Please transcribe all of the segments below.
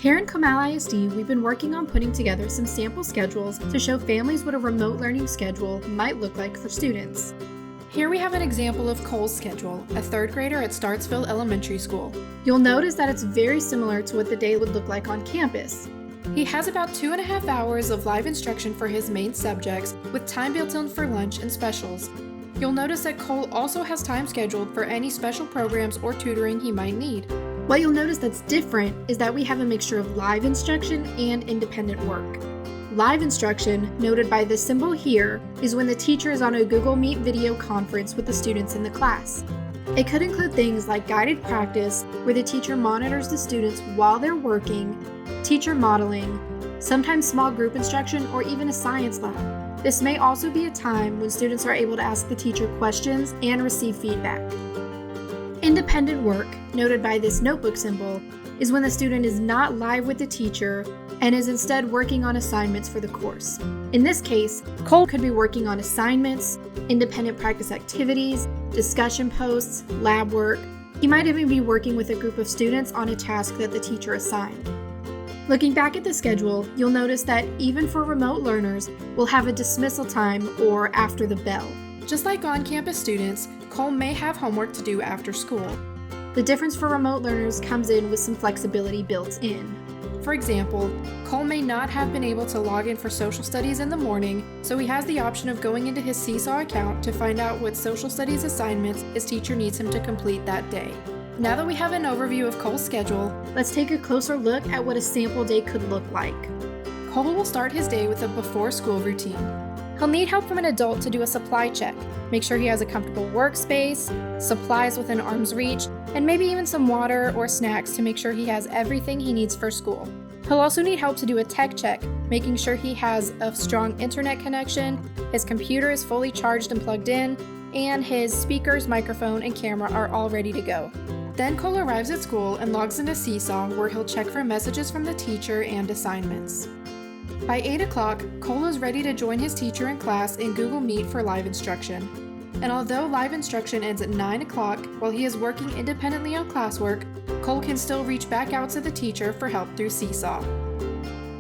Here in Comal ISD, we've been working on putting together some sample schedules to show families what a remote learning schedule might look like for students. Here we have an example of Cole's schedule, a third grader at Startzville Elementary School. You'll notice that it's very similar to what the day would look like on campus. He has about 2.5 hours of live instruction for his main subjects, with time built in for lunch and specials. You'll notice that Cole also has time scheduled for any special programs or tutoring he might need. What you'll notice that's different is that we have a mixture of live instruction and independent work. Live instruction, noted by this symbol here, is when the teacher is on a Google Meet video conference with the students in the class. It could include things like guided practice, where the teacher monitors the students while they're working, teacher modeling, sometimes small group instruction, or even a science lab. This may also be a time when students are able to ask the teacher questions and receive feedback. Independent work, noted by this notebook symbol, is when the student is not live with the teacher and is instead working on assignments for the course. In this case, Cole could be working on assignments, independent practice activities, discussion posts, lab work. He might even be working with a group of students on a task that the teacher assigned. Looking back at the schedule, you'll notice that even for remote learners, we'll have a dismissal time or after the bell. Just like on-campus students, Cole may have homework to do after school. The difference for remote learners comes in with some flexibility built in. For example, Cole may not have been able to log in for social studies in the morning, so he has the option of going into his Seesaw account to find out what social studies assignments his teacher needs him to complete that day. Now that we have an overview of Cole's schedule, let's take a closer look at what a sample day could look like. Cole will start his day with a before-school routine. He'll need help from an adult to do a supply check, make sure he has a comfortable workspace, supplies within arm's reach, and maybe even some water or snacks to make sure he has everything he needs for school. He'll also need help to do a tech check, making sure he has a strong internet connection, his computer is fully charged and plugged in, and his speakers, microphone, and camera are all ready to go. Then Cole arrives at school and logs into Seesaw, where he'll check for messages from the teacher and assignments. By 8 o'clock, Cole is ready to join his teacher in class in Google Meet for live instruction. And although live instruction ends at 9 o'clock while he is working independently on classwork, Cole can still reach back out to the teacher for help through Seesaw.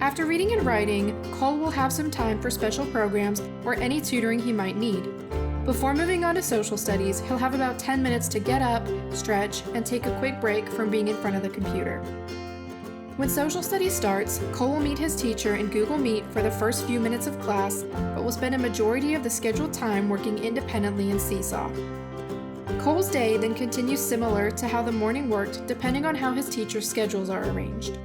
After reading and writing, Cole will have some time for special programs or any tutoring he might need. Before moving on to social studies, he'll have about 10 minutes to get up, stretch, and take a quick break from being in front of the computer. When social studies starts, Cole will meet his teacher in Google Meet for the first few minutes of class, but will spend a majority of the scheduled time working independently in Seesaw. Cole's day then continues similar to how the morning worked, depending on how his teacher's schedules are arranged.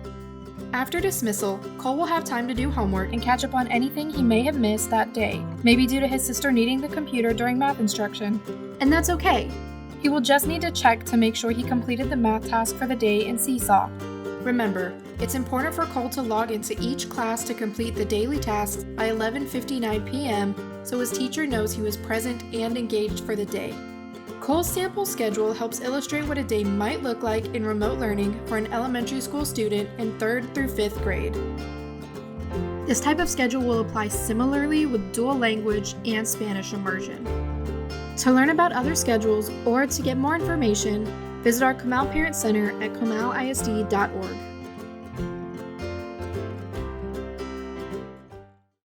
After dismissal, Cole will have time to do homework and catch up on anything he may have missed that day, maybe due to his sister needing the computer during math instruction. And that's okay. He will just need to check to make sure he completed the math task for the day in Seesaw. Remember, it's important for Cole to log into each class to complete the daily tasks by 11:59 p.m. so his teacher knows he was present and engaged for the day. Cole's sample schedule helps illustrate what a day might look like in remote learning for an elementary school student in 3rd through 5th grade. This type of schedule will apply similarly with dual language and Spanish immersion. To learn about other schedules or to get more information, visit our Comal Parent Center at comalisd.org.